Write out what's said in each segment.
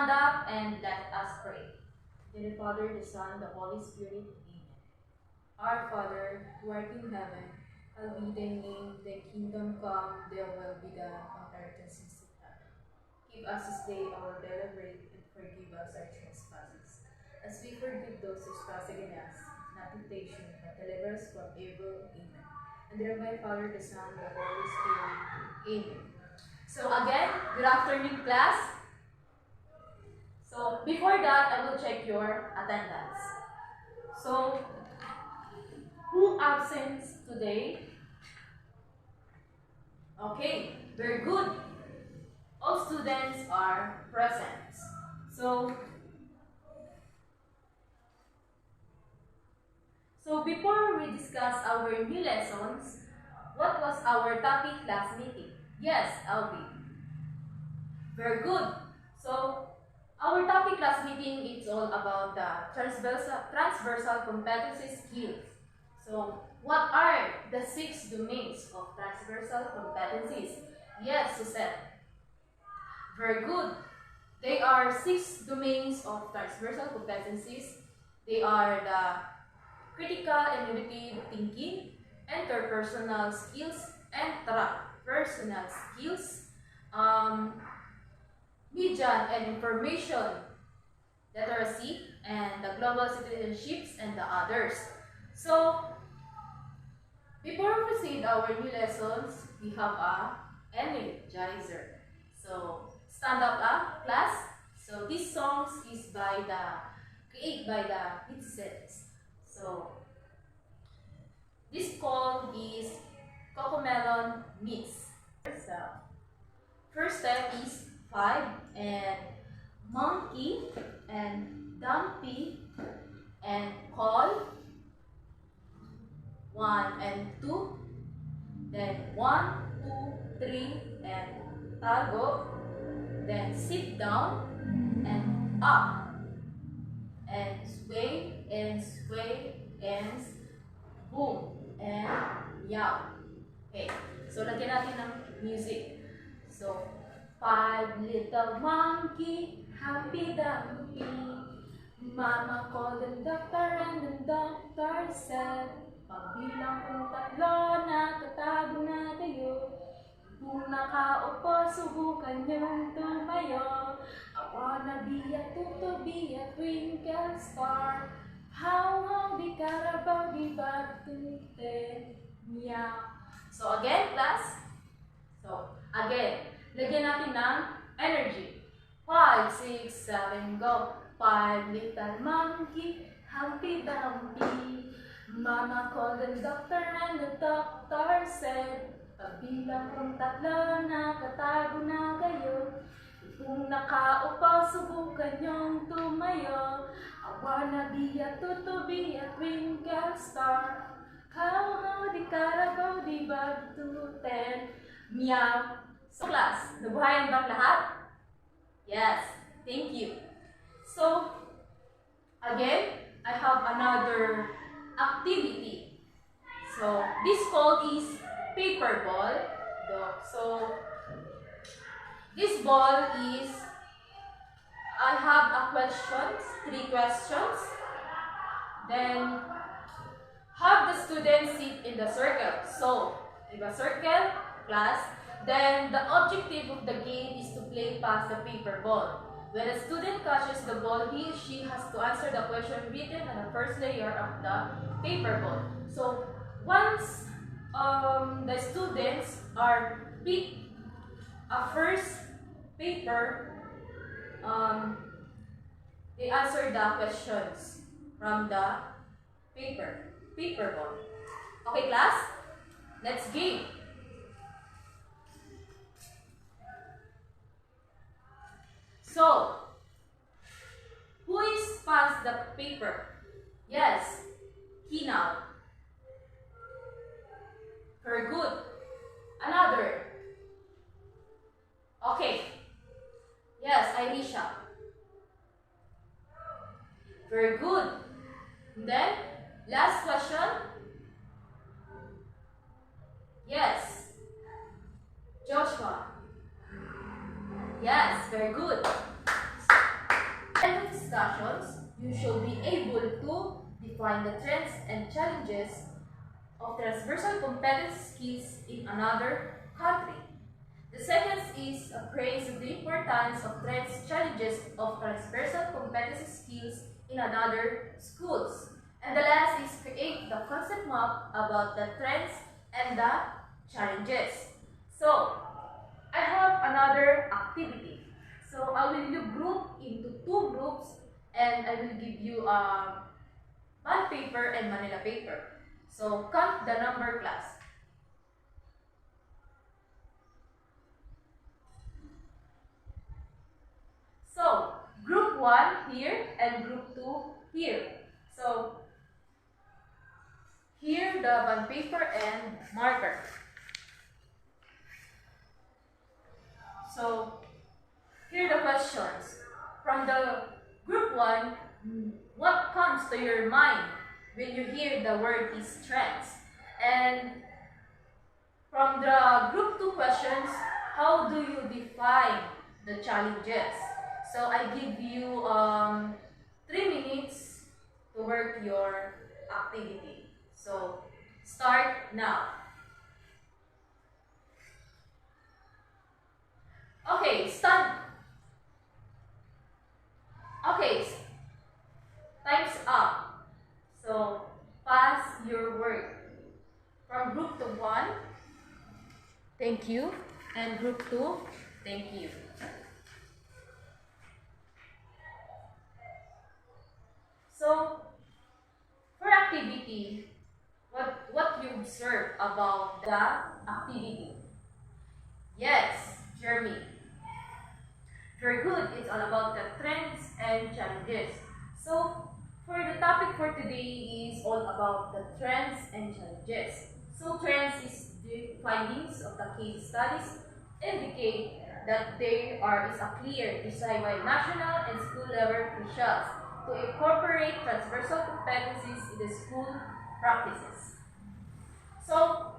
stand up and let us pray. In the Father, the Son, the Holy Spirit. Amen. Our Father, who art in heaven, hallowed be thy name, thy kingdom come, thy will be done on earth as it is in heaven. Give us this day our daily bread, and forgive us our trespasses, as we forgive those who trespass against us. Not temptation, but deliver us from evil. Amen. And dear my Father, the Son, the Holy Spirit. Amen. So again, good afternoon, class. So before that, I will check your attendance. So, who absents today? Okay, very good. All students are present. So before we discuss our new lessons, what was our topic class meeting? Yes, Albi. Very good. So, our topic class meeting is all about the transversal competency skills. So, what are the 6 domains of transversal competencies? Yes, Suzette. Very good. They are 6 domains of transversal competencies. They are the critical and innovative thinking, interpersonal skills, intrapersonal skills, media and information literacy, and the global citizenships, and the others. So, before we proceed our new lessons, we have a energizer. So, stand up, class. So, this song is created by the Hitsets. So, this call is Cocomelon Mix. So, first step is 5 and monkey and dumpy and call 1 and 2, then 1, 2, 3 and tago, then sit down and up and sway and boom and meow. Okay, so lagyan natin ng music. So, 5 little monkey, happy dumpy. Mama called the doctor and the doctor said, pagbilang kong 3, nakatago na kayo. Kung nakaupo, subukan niyong tumayo. I wanna be a tutu, be a twinkle star. How the Carabao di batute, meow. So again, class. So again, lagyan natin ng energy. 5, 6, 7, go. 5 little monkey, Humpty Dumpty. Mama called the doctor and the doctor said, pagbilang kong 3, nakatago na kayo. Kung nakaupo, subukan niyong tumayo. I wanna be a tutu, be a twinkle star. How the Carabao di batute, meow. So class, nabuhayan bang lahat? Yes, thank you. So, again, I have another activity. So, this call is paper ball. So, this ball is, I have a questions, 3 questions. Then, have the students sit in the circle. So, in the circle, class. Then, the objective of the game is to play past the paper ball. When a student catches the ball, he or she has to answer the question written on the first layer of the paper ball. So, once the students are picked a first paper, they answer the questions from the paper ball. Okay, class? Let's game. So, who is past the paper? Yes, Kinal. Very good. Another. Okay. Yes, Irisha. Very good. Then, last question. Yes. Joshua. Yes, very good. discussions, you should be able to define the trends and challenges of transversal competence skills in another country. The second is praise the importance of trends challenges of transversal competence skills in another schools. And the last is create the concept map about the trends and the challenges. So, I have another activity. So, I will group into two groups and I will give you bond paper and Manila paper. So, count the number, class. So, group 1 here and group 2 here. So, here the bond paper and marker. So, here are the questions. From the group 1, what comes to your mind when you hear the word is trends? And from the group 2 questions, how do you define the challenges? So I give you 3 minutes to work your activity. So start now. Okay, start. Okay, time's up. So pass your work. From group 1, thank you. And group 2, thank you. So, for activity, what you observe about the activity? Yes, Jeremy. Very good. It's all about the trends and challenges. So, for the topic for today is all about the trends and challenges. So, trends is the findings of the case studies indicate that there is a clear desire by national and school level officials to incorporate transversal competencies in the school practices. So,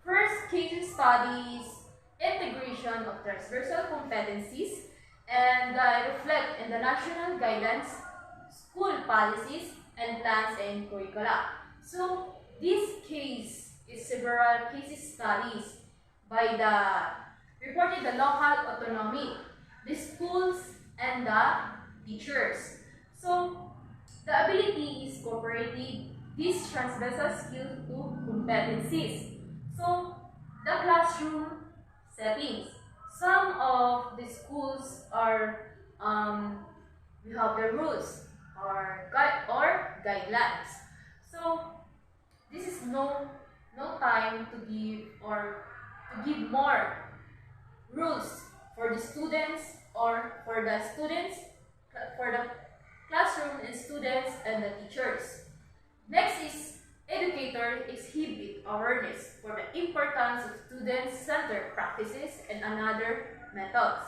first case studies, integration of transversal competencies, and reflect in the national guidance, school policies, and plans and curricula. So, this case is several case studies by the reported the local autonomy, the schools, and the teachers. So, the ability is cooperated these transversal skills to competencies. So, the classroom settings. Some of the schools are, we have the rules or guidelines. So, this is no time to give more rules for the students or for the classroom and students and the teachers. Next is educator exhibit awareness for the importance of student-centered practices and other methods.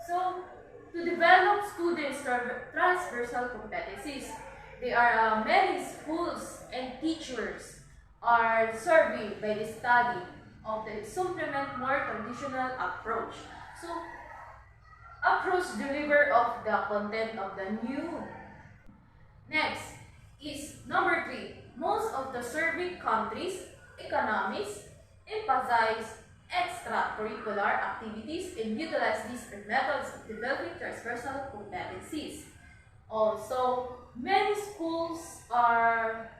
So, to develop students' transversal competencies, there are many schools and teachers are surveyed by the study of the supplement more traditional approach. So, approach deliver of the content of the new. Next is number 3. Most of the surveyed countries' economies emphasize extracurricular activities and utilize these methods of developing transversal competencies. Also, many schools are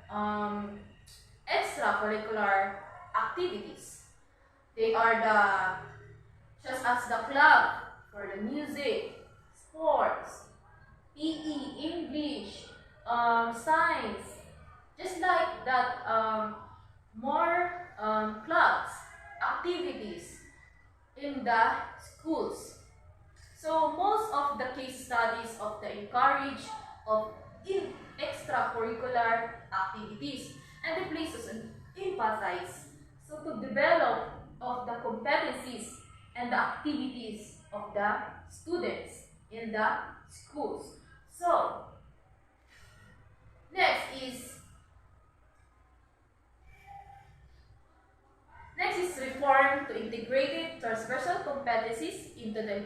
extracurricular activities. They are just as the club for the music, sports, PE, English, science, just like that, more clubs, activities in the schools. So most of the case studies of the encourage of extracurricular activities and the places emphasize. So to develop of the competencies and the activities of the students in the schools. So next is reform to integrated transversal competencies into the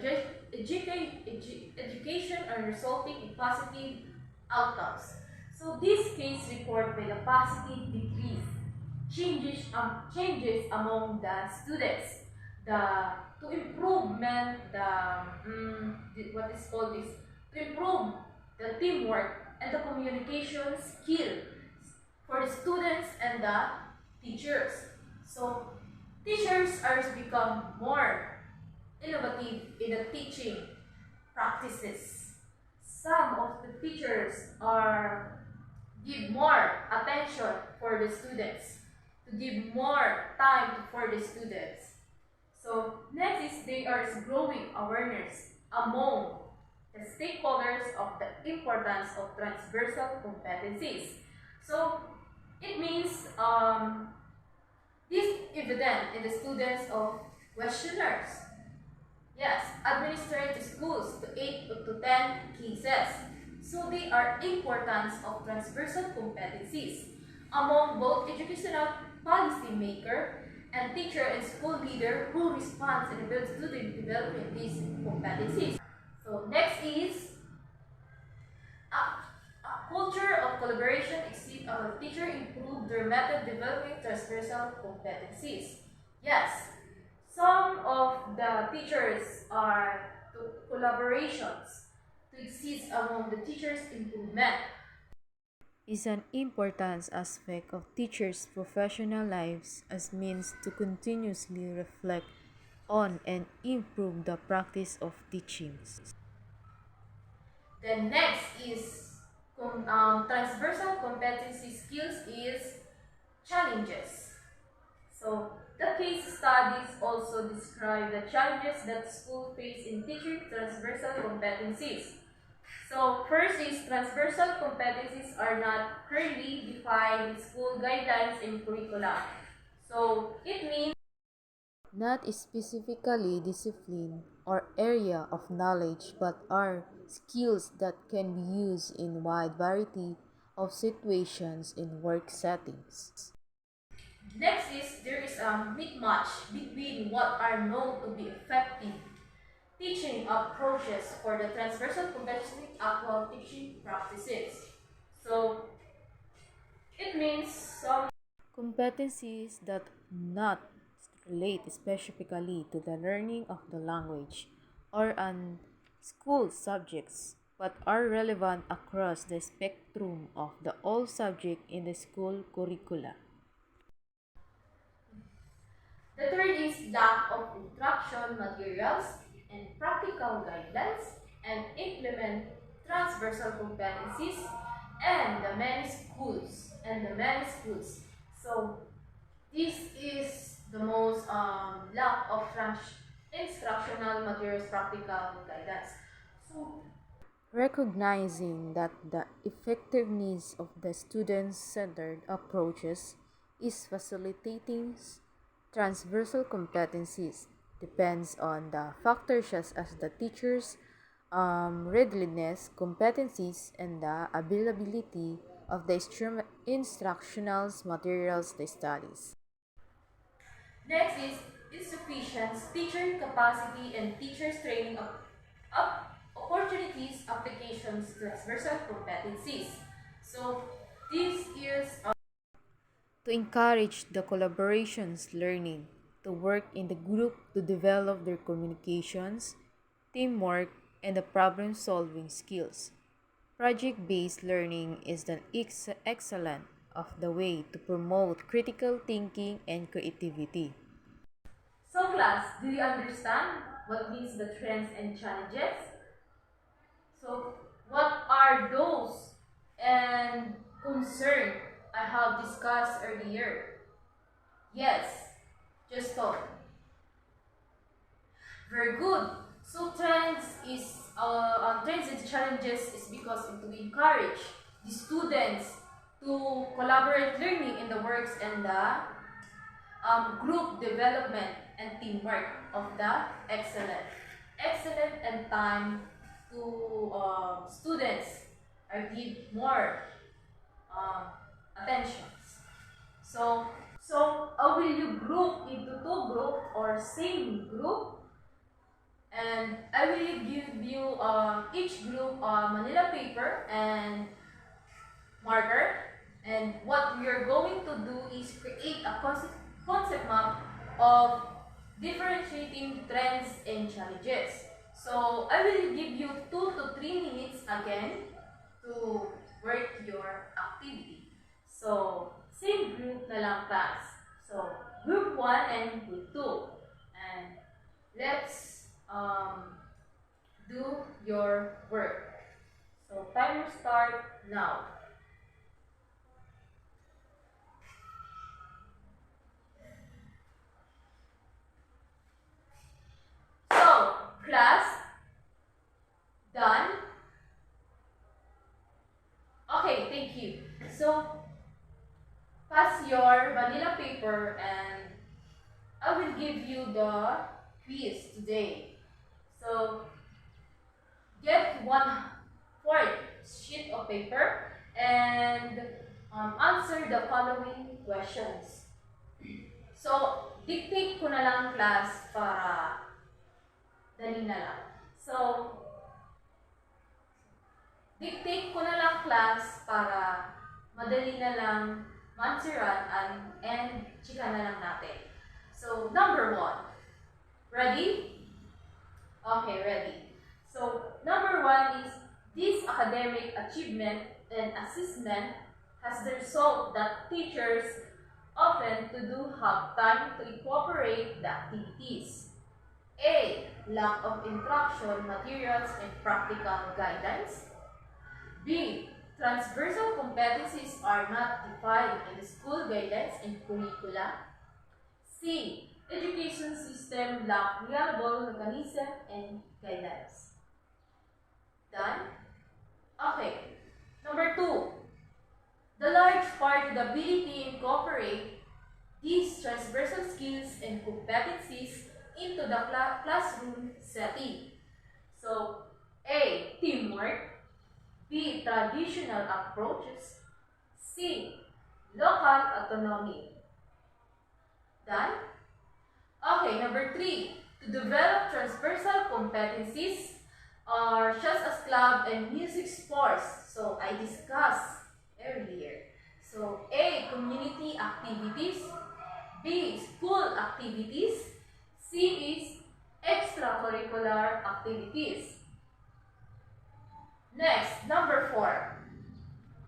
education and resulting in positive outcomes. So this case report by the positive decrease changes among the students. To improvement what is called this to improve the teamwork and the communication skill for the students and the teachers. So teachers are become more innovative in the teaching practices. Some of the teachers are give more attention for the students, to give more time for the students. So next is there is growing awareness among the stakeholders of the importance of transversal competencies. So it means this evident in the students of questionnaires. Yes, administered to schools to 8 to 10 cases. So they are importance of transversal competencies among both educational policy maker and teacher and school leader who responds and builds to developing these competencies. So next is a culture of collaboration exceeds our teacher improve their method developing transversal competencies. Yes, some of the teachers are collaborations to exist among the teachers' improvement. Is an important aspect of teachers' professional lives as means to continuously reflect on and improve the practice of teaching. The next is transversal competency skills is challenges. So the case studies also describe the challenges that schools face in teaching transversal competencies. So first is transversal competencies are not currently defined in school guidelines and curricula. So it means Not specifically discipline or area of knowledge, but are skills that can be used in wide variety of situations in work settings. next is there is a mismatch between what are known to be effective teaching approaches for the transversal competency actual teaching practices. So it means some Competencies that not relate specifically to the learning of the language or on school subjects, but are relevant across the spectrum of the all subject in the school curricula. the third is lack of instruction materials and practical guidelines and implement transversal competencies and the many schools. So this is the most lack of instructional materials practical guidance. So Recognizing that the effectiveness of the student centered approaches is facilitating transversal competencies depends on the factors such as the teacher's readiness, competencies, and the availability of the instructional materials they studies. next is insufficient teacher capacity and teachers training opportunities, applications, transversal competencies. So this is To encourage the collaborations learning, to work in the group to develop their communications, teamwork, and the problem solving skills. Project based learning is an excellent of the way to promote critical thinking and creativity. so class. Do you understand what means the trends and challenges? So what are those and concern I have discussed earlier? Yes, just thought. Very good. So trends and challenges is because to encourage the students to collaborate learning in the works and the group development and teamwork of the excellent and time to students are give more attentions. So will you group into two group or same group? And I will give you each group a manila paper and marker. And what we are going to do is create a concept map of differentiating trends and challenges. So I will give you 2 to 3 minutes again to work your activity. So same group na lang class. So group 1 and group 2. And let's do your work. So timer start now. So class, done. Okay, thank you. So pass your manila paper and I will give you the quiz today. So get 1/4 sheet of paper and answer the following questions. So dictate ko na lang class para dali na lang. So dictate ko na lang class para madali na lang answeran and chika na lang natin. So number 1. Ready? Okay, ready. So number 1 is this academic achievement and assessment has the result that teachers often do have time to incorporate the activities. A. Lack of instruction materials and practical guidance. B. Transversal competencies are not defined in the school guidance and curricula. C. Education system lack reliable mechanism and guidance. Done? Okay. Number 2. The large part of the ability to incorporate these transversal skills and competencies into the classroom setting. So, A. Teamwork. B. Traditional approaches. C. Local autonomy. Done? Okay, number 3. To develop transversal competencies are such as club and music sports. So, I discussed earlier. So, A. Community activities. B. School activities. C is extracurricular activities. Next, number 4.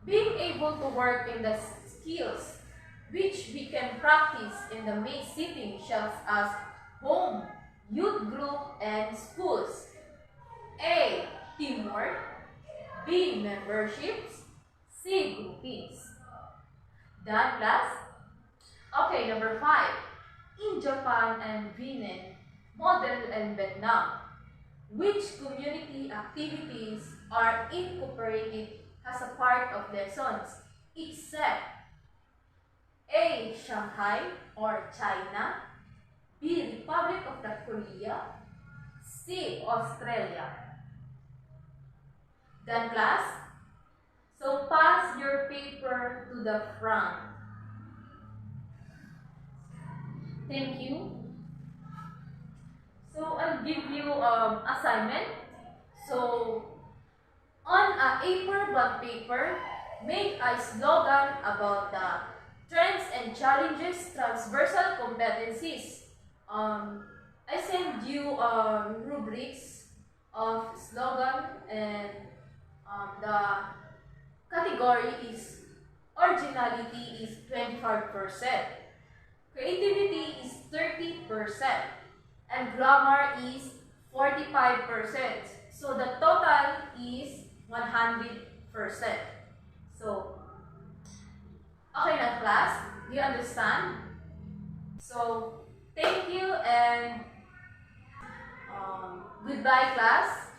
Being able to work in the skills which we can practice in the main setting such as home, youth group, and schools. A. Teamwork. B. Memberships. C. Groupings. Done, class? Okay, number 5. In Japan and Benin, model and Vietnam, which community activities are incorporated as a part of lessons, except A. Shanghai or China, B. Republic of the Korea, C. Australia. Done, class? So pass your paper to the front. Thank you. So I'll give you assignment. So on a A4 bond paper, make a slogan about the trends and challenges, transversal competencies. I send you rubrics of slogan and the category is originality is 25%, creativity is 30%, and grammar is 45%. So the total is 100%. So, okay na class? Do you understand? So, thank you and goodbye class.